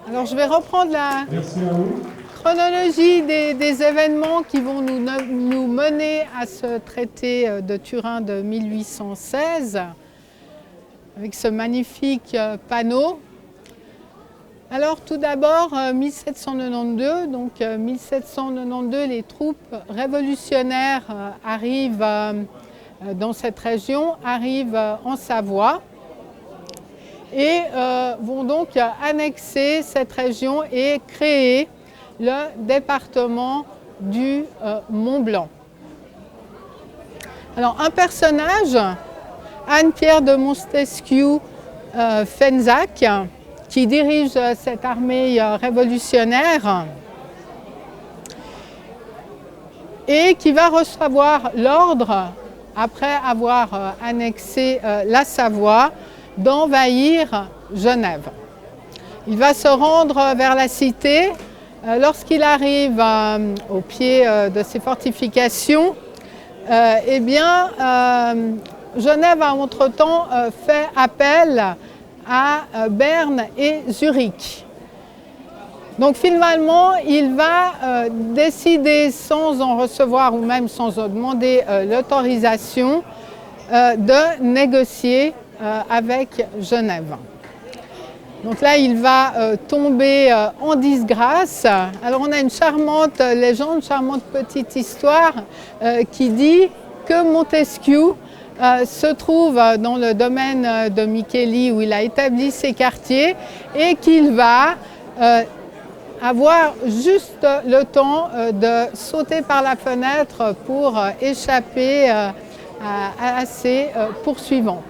Alors je vais reprendre la Merci à vous. chronologie des événements qui vont nous mener à ce traité de Turin de 1816 avec ce magnifique panneau. Alors tout d'abord 1792, donc 1792 les troupes révolutionnaires arrivent dans cette région, arrivent en Savoie et vont donc annexer cette région et créer le département du Mont-Blanc. Alors un personnage, Anne-Pierre de Montesquieu Fensac, qui dirige cette armée révolutionnaire et qui va recevoir l'ordre, après avoir annexé la Savoie, d'envahir Genève. Il va se rendre vers la cité. Lorsqu'il arrive au pied de ces fortifications, eh bien, Genève a entre-temps fait appel à Berne et Zurich. Donc finalement, il va décider, sans en recevoir ou même sans en demander l'autorisation, de négocier avec Genève. Donc là, il va tomber en disgrâce. Alors on a une charmante légende, une charmante petite histoire qui dit que Montesquieu se trouve dans le domaine de Micheli où il a établi ses quartiers et qu'il va avoir juste le temps de sauter par la fenêtre pour échapper à ses poursuivants.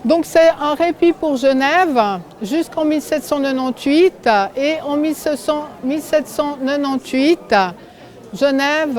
Donc c'est un répit pour Genève jusqu'en 1798 et en 1798, Genève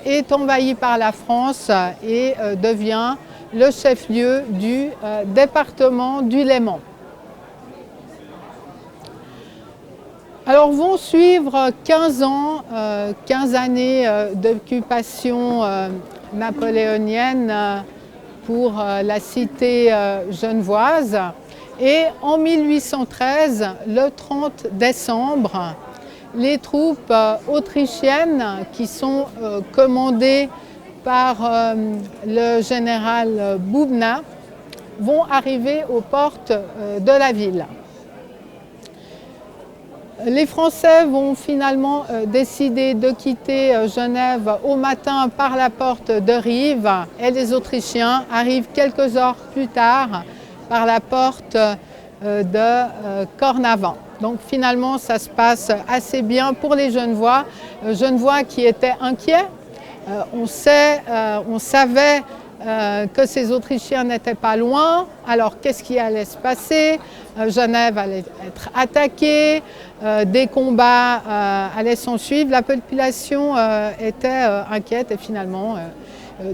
est envahie par la France et devient le chef-lieu du département du Léman. Alors vont suivre 15 ans, 15 années d'occupation napoléonienne pour la cité genevoise. Et en 1813, le 30 décembre, les troupes autrichiennes qui sont commandées par le général Boubna vont arriver aux portes de la ville. Les Français vont finalement décider de quitter Genève au matin par la porte de Rive et les Autrichiens arrivent quelques heures plus tard par la porte de Cornavant. Donc finalement, ça se passe assez bien pour les Genevois. Genevois qui étaient inquiets. On savait que ces Autrichiens n'étaient pas loin. Alors qu'est-ce qui allait se passer? Genève allait être attaquée, des combats allaient s'en suivre. La population était inquiète et finalement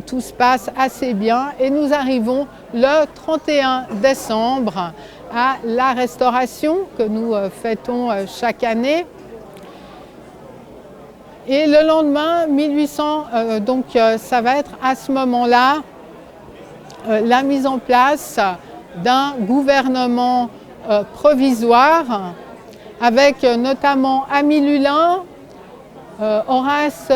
tout se passe assez bien. Et nous arrivons le 31 décembre à la Restauration que nous fêtons chaque année. Et le lendemain, 1800, donc ça va être à ce moment-là la mise en place d'un gouvernement provisoire avec notamment Ami Lulin, Horace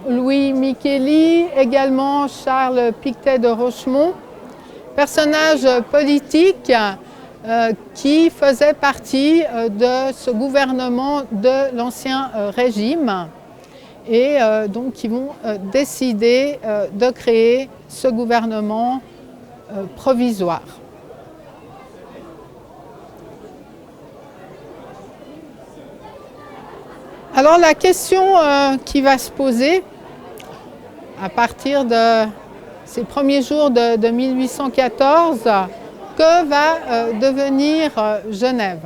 Louis Micheli, également Charles Pictet de Rochemont, personnages politiques qui faisaient partie de ce gouvernement de l'Ancien Régime et donc qui vont décider de créer ce gouvernement provisoire. Alors la question qui va se poser à partir de ces premiers jours de 1814, que va devenir Genève?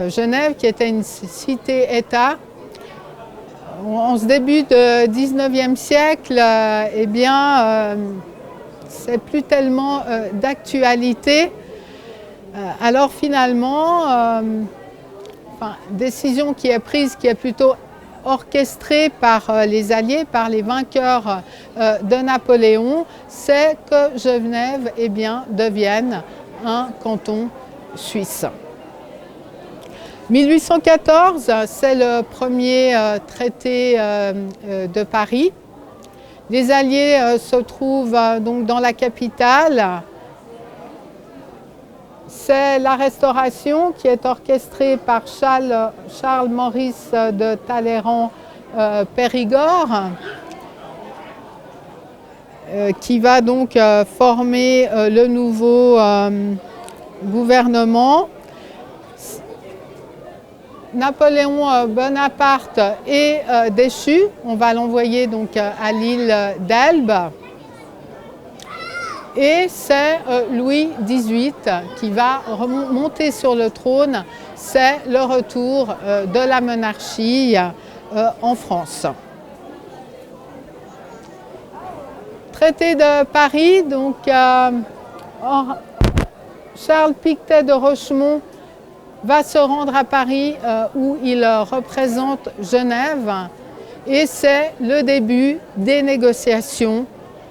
Genève qui était une cité-État. En ce début du 19e siècle, eh bien, c'est plus tellement d'actualité. Alors finalement, décision qui est prise, qui est plutôt orchestrée par les Alliés, par les vainqueurs de Napoléon, c'est que Genève devienne un canton suisse. 1814, c'est le premier traité de Paris. Les Alliés se trouvent donc dans la capitale. C'est la Restauration qui est orchestrée par Charles-Maurice de Talleyrand-Périgord, qui va donc former le nouveau gouvernement. Napoléon Bonaparte est déchu, on va l'envoyer donc à l'île d'Elbe. Et c'est Louis XVIII qui va remonter sur le trône. C'est le retour de la monarchie en France. Traité de Paris, donc Charles Pictet de Rochemont va se rendre à Paris où il représente Genève et c'est le début des négociations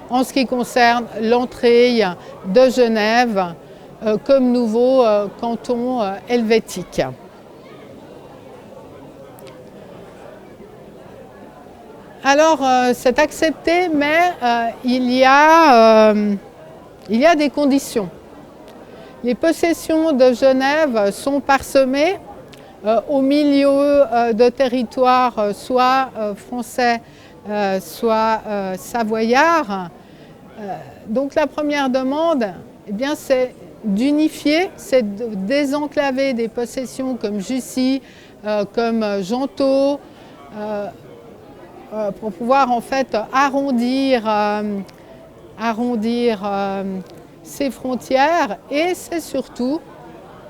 en ce qui concerne l'entrée de Genève comme nouveau canton helvétique. Alors, c'est accepté, mais il y a des conditions. Les possessions de Genève sont parsemées au milieu de territoires soit français, soit savoyards. Donc la première demande, eh bien, c'est d'unifier, c'est de désenclaver des possessions comme Jussy, comme Gentot, pour pouvoir en fait arrondir ces frontières et c'est surtout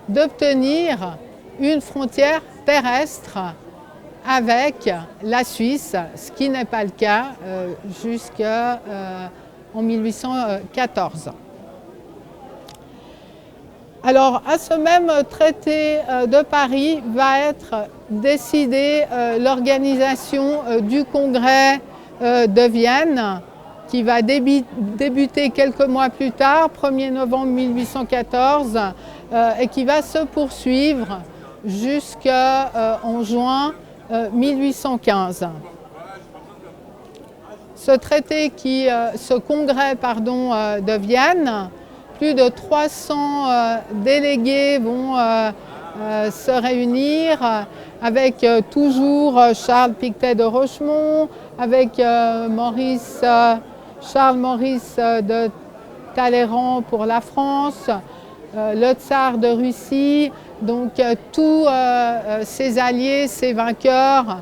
d'obtenir une frontière terrestre avec la Suisse, ce qui n'est pas le cas jusqu'en 1814. Alors, à ce même traité de Paris va être décidée l'organisation du congrès de Vienne qui va débuter quelques mois plus tard, 1er novembre 1814, et qui va se poursuivre jusqu'en juin 1815. Ce congrès de Vienne, plus de 300 délégués vont se réunir avec toujours Charles Pictet de Rochemont, avec Charles-Maurice de Talleyrand pour la France, le tsar de Russie, donc tous ses alliés, ses vainqueurs,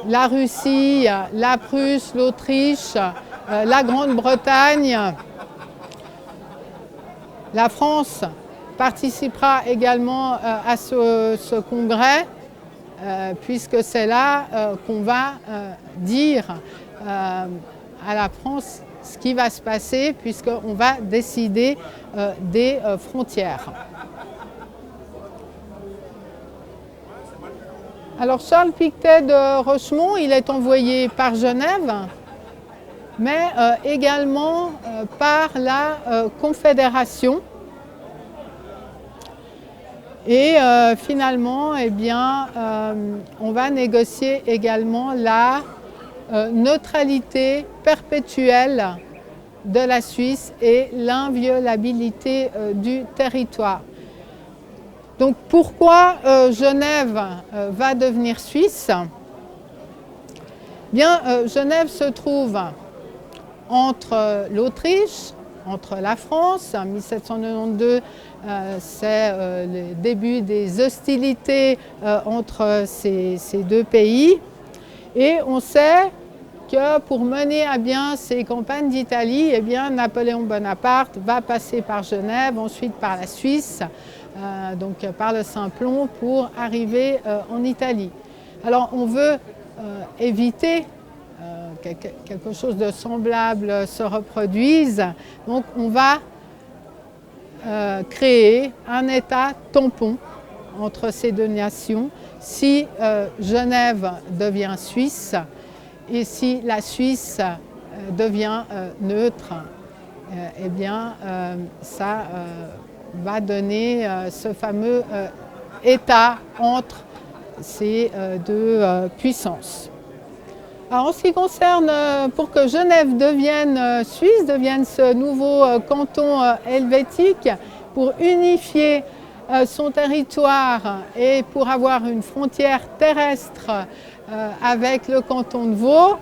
la Russie, la Prusse, l'Autriche, la Grande-Bretagne. La France participera également à ce congrès, puisque c'est là qu'on va dire à la France ce qui va se passer, puisqu'on va décider des frontières. Alors Charles Pictet de Rochemont, il est envoyé par Genève, mais également par la Confédération. Et finalement, eh bien, on va négocier également la neutralité perpétuelle de la Suisse et l'inviolabilité du territoire. Donc pourquoi Genève va devenir suisse? Bien, Genève se trouve entre l'Autriche, entre la France. En 1792, c'est le début des hostilités entre ces deux pays. Et on sait que pour mener à bien ces campagnes d'Italie, eh bien, Napoléon Bonaparte va passer par Genève, ensuite par la Suisse, donc par le Simplon pour arriver en Italie. Alors on veut éviter quelque chose de semblable se reproduise, donc on va créer un État tampon entre ces deux nations si Genève devient suisse et si la Suisse devient neutre. Eh bien ça va donner ce fameux état entre ces deux puissances. Alors, en ce qui concerne, pour que Genève devienne Suisse, devienne ce nouveau canton helvétique, pour unifier son territoire et pour avoir une frontière terrestre avec le canton de Vaud,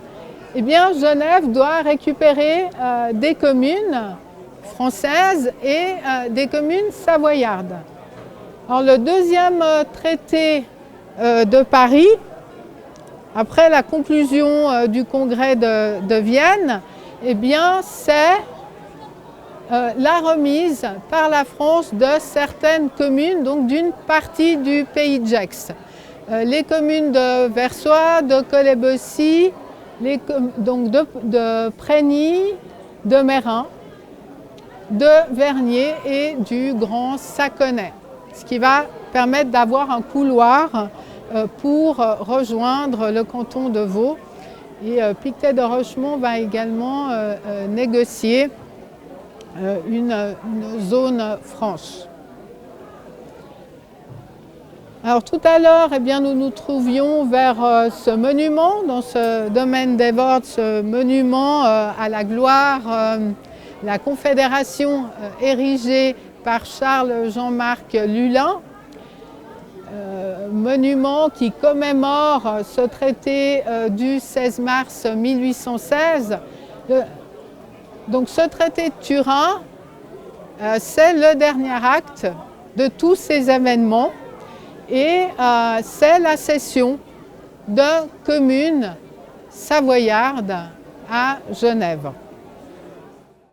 eh bien, Genève doit récupérer des communes françaises et des communes savoyardes. Alors, le deuxième traité de Paris, après la conclusion du congrès de Vienne, eh bien, c'est la remise par la France de certaines communes, donc d'une partie du pays de Gex. Les communes de Versoix, de Collet-Bessy, donc de Prégny, de Meyrin, de Vernier et du Grand Saconnet, ce qui va permettre d'avoir un couloir pour rejoindre le canton de Vaud. Et Pictet de Rochemont va également négocier une zone franche. Alors tout à l'heure, eh bien, nous nous trouvions vers ce monument, dans ce domaine des Vordes, ce monument à la gloire, la Confédération érigée par Charles Jean-Marc Lullin, monument qui commémore ce traité du 16 mars 1816. Donc ce traité de Turin, c'est le dernier acte de tous ces événements et c'est la cession de communes savoyardes à Genève.